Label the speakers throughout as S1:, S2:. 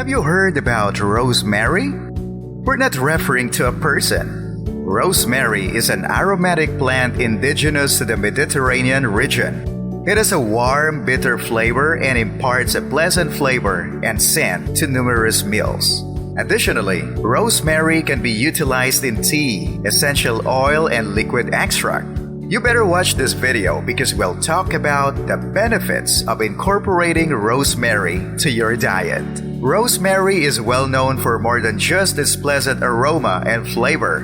S1: Have you heard about rosemary? We're not referring to a person. Rosemary is an aromatic plant indigenous to the Mediterranean region. It has a warm, bitter flavor and imparts a pleasant flavor and scent to numerous meals. Additionally, rosemary can be utilized in tea, essential oil, and liquid extract. You better watch this video because we'll talk about the benefits of incorporating rosemary to your diet. Rosemary is well known for more than just its pleasant aroma and flavor.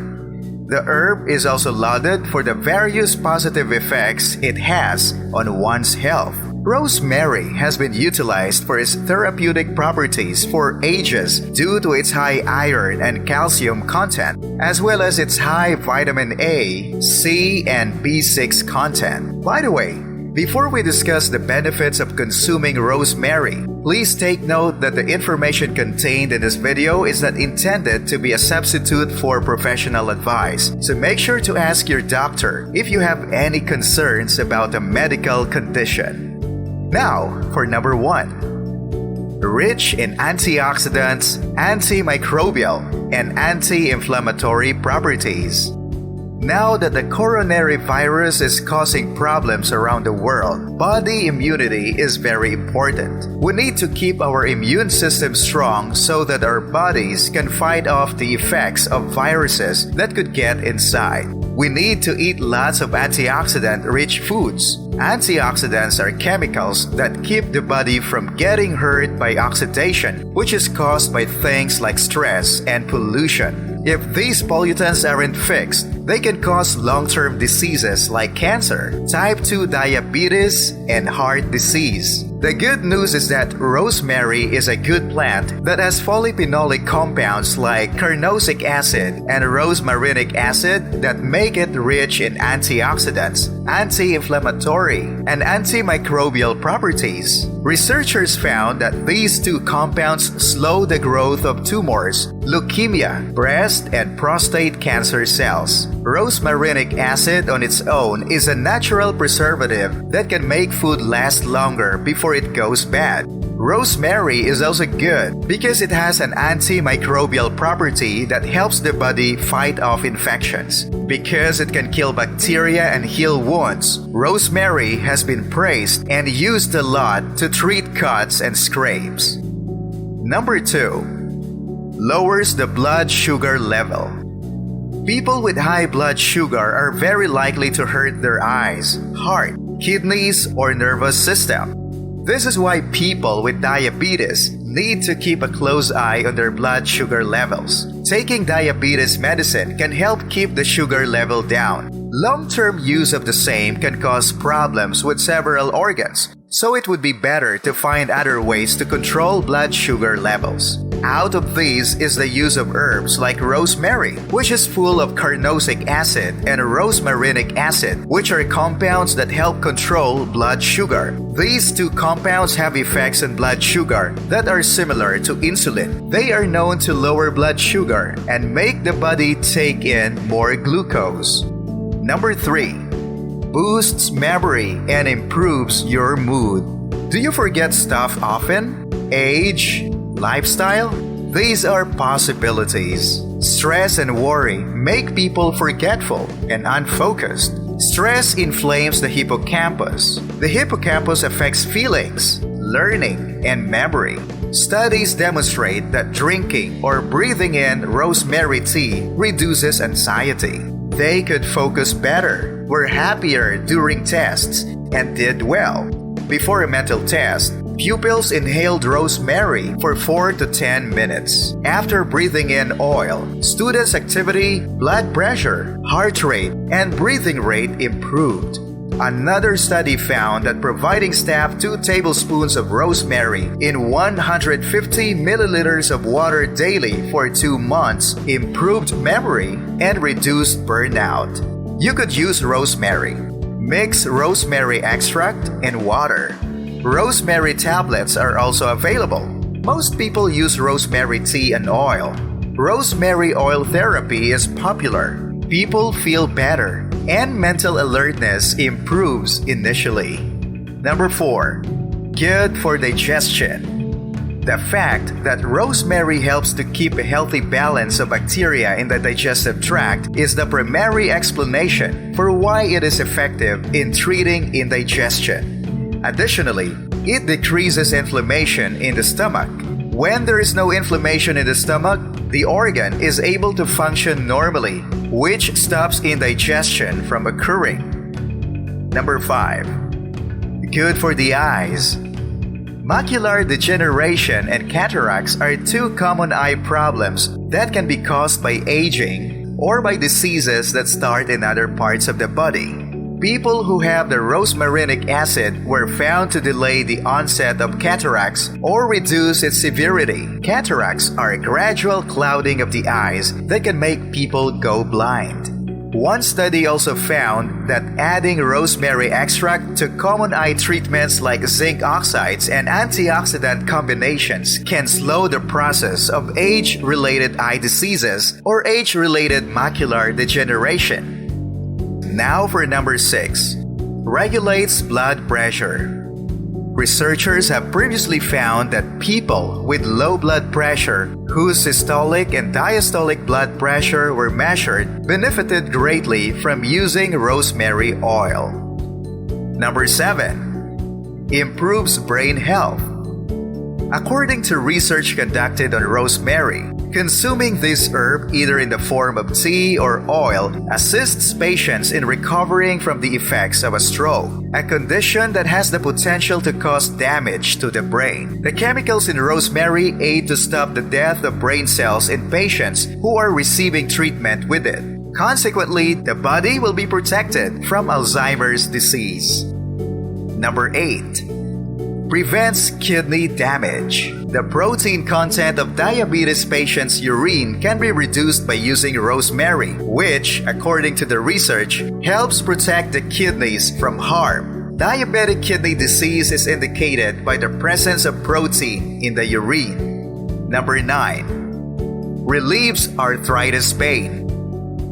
S1: The herb is also lauded for the various positive effects it has on one's health. Rosemary has been utilized for its therapeutic properties for ages due to its high iron and calcium content, as well as its high vitamin A, C, and B6 content. By the way, before we discuss the benefits of consuming rosemary, please take note that the information contained in this video is not intended to be a substitute for professional advice, so make sure to ask your doctor if you have any concerns about a medical condition. Now, for number 1. Rich in antioxidants, antimicrobial, and anti-inflammatory properties. Now that the coronary virus is causing problems around the world, body immunity is very important. We need to keep our immune system strong so that our bodies can fight off the effects of viruses that could get inside. We need to eat lots of antioxidant-rich foods. Antioxidants are chemicals that keep the body from getting hurt by oxidation, which is caused by things like stress and pollution. If these pollutants aren't fixed, they can cause long-term diseases like cancer, type 2 diabetes, and heart disease. The good news is that rosemary is a good plant that has polyphenolic compounds like carnosic acid and rosmarinic acid that make it rich in antioxidants, anti-inflammatory, and antimicrobial properties. Researchers found that these two compounds slow the growth of tumors, leukemia, breast, and prostate cancer cells. Rosmarinic acid on its own is a natural preservative that can make food last longer before it goes bad. Rosemary is also good because it has an antimicrobial property that helps the body fight off infections. Because it can kill bacteria and heal wounds, rosemary has been praised and used a lot to treat cuts and scrapes. Number 2. Lowers the blood sugar level. People with high blood sugar are very likely to hurt their eyes, heart, kidneys, or nervous system. This is why people with diabetes need to keep a close eye on their blood sugar levels. Taking diabetes medicine can help keep the sugar level down. Long-term use of the same can cause problems with several organs, so it would be better to find other ways to control blood sugar levels. Out of these is the use of herbs like rosemary, which is full of carnosic acid, and rosmarinic acid, which are compounds that help control blood sugar. These two compounds have effects on blood sugar that are similar to insulin. They are known to lower blood sugar and make the body take in more glucose. Number 3. Boosts memory and improves your mood. Do you forget stuff often? Age? Lifestyle? These are possibilities. Stress and worry make people forgetful and unfocused. Stress inflames the hippocampus. The hippocampus affects feelings, learning, and memory. Studies demonstrate that drinking or breathing in rosemary tea reduces anxiety. They could focus better, were happier during tests, and did well. Before a mental test, pupils inhaled rosemary for 4 to 10 minutes. After breathing in oil, students' activity, blood pressure, heart rate, and breathing rate improved. Another study found that providing staff 2 tablespoons of rosemary in 150 milliliters of water daily for 2 months improved memory and reduced burnout. You could use rosemary. Mix rosemary extract and water. Rosemary tablets are also available. Most people use rosemary tea and oil. Rosemary oil therapy is popular. People feel better, and mental alertness improves initially. Number 4. Good for digestion. The fact that rosemary helps to keep a healthy balance of bacteria in the digestive tract is the primary explanation for why it is effective in treating indigestion. Additionally, it decreases inflammation in the stomach. When there is no inflammation in the stomach, the organ is able to function normally, which stops indigestion from occurring. Number 5. Good for the eyes. Macular degeneration and cataracts are two common eye problems that can be caused by aging or by diseases that start in other parts of the body. People who have the rosmarinic acid were found to delay the onset of cataracts or reduce its severity. Cataracts are a gradual clouding of the eyes that can make people go blind. One study also found that adding rosemary extract to common eye treatments like zinc oxides and antioxidant combinations can slow the process of age-related eye diseases or age-related macular degeneration. Now for number 6. Regulates blood pressure. Researchers have previously found that people with low blood pressure whose systolic and diastolic blood pressure were measured benefited greatly from using rosemary oil. Number 7. Improves brain health. According to research conducted on rosemary, consuming this herb either in the form of tea or oil assists patients in recovering from the effects of a stroke, a condition that has the potential to cause damage to the brain. The chemicals in rosemary aid to stop the death of brain cells in patients who are receiving treatment with it. Consequently, the body will be protected from Alzheimer's disease. Number 8. Prevents kidney damage. The protein content of diabetes patients' urine can be reduced by using rosemary, which, according to the research, helps protect the kidneys from harm. Diabetic kidney disease is indicated by the presence of protein in the urine. Number 9. Relieves arthritis pain.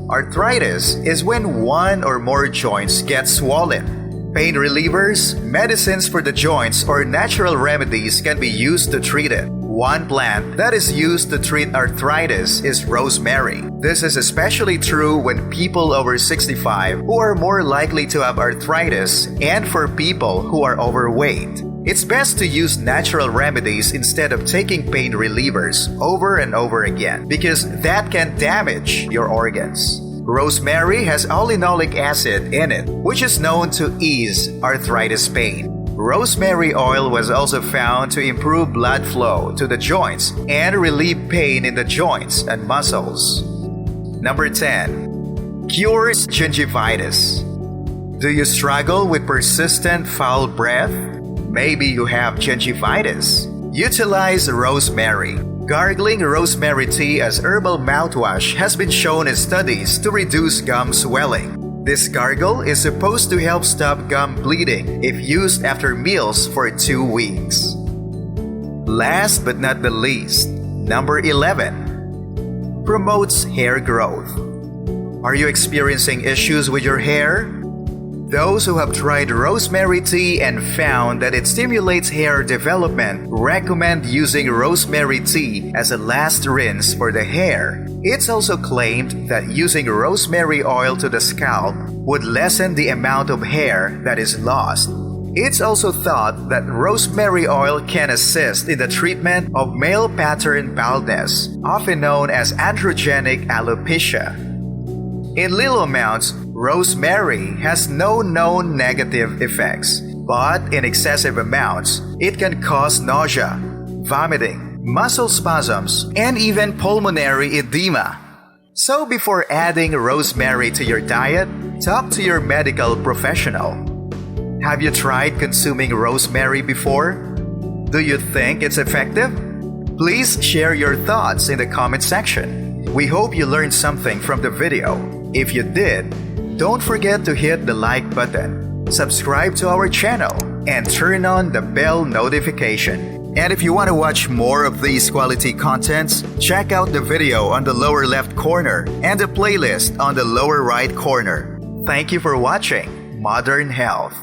S1: Arthritis is when one or more joints get swollen. Pain relievers, medicines for the joints, or natural remedies can be used to treat it. One plant that is used to treat arthritis is rosemary. This is especially true when people over 65 who are more likely to have arthritis and for people who are overweight. It's best to use natural remedies instead of taking pain relievers over and over again because that can damage your organs. Rosemary has olenolic acid in it, which is known to ease arthritis pain. Rosemary oil was also found to improve blood flow to the joints and relieve pain in the joints and muscles. Number 10. Cures gingivitis. Do you struggle with persistent foul breath? Maybe you have gingivitis. Utilize rosemary. Gargling rosemary tea as herbal mouthwash has been shown in studies to reduce gum swelling. This gargle is supposed to help stop gum bleeding if used after meals for 2 weeks. Last but not the least, number 11. Promotes hair growth. Are you experiencing issues with your hair? Those who have tried rosemary tea and found that it stimulates hair development recommend using rosemary tea as a last rinse for the hair. It's also claimed that using rosemary oil to the scalp would lessen the amount of hair that is lost. It's also thought that rosemary oil can assist in the treatment of male pattern baldness, often known as androgenic alopecia. In little amounts, rosemary has no known negative effects, but in excessive amounts, it can cause nausea, vomiting, muscle spasms, and even pulmonary edema. So before adding rosemary to your diet, talk to your medical professional. Have you tried consuming rosemary before? Do you think it's effective? Please share your thoughts in the comment section. We hope you learned something from the video. If you did, don't forget to hit the like button, subscribe to our channel, and turn on the bell notification. And if you want to watch more of these quality contents, check out the video on the lower left corner and the playlist on the lower right corner. Thank you for watching Modern Health.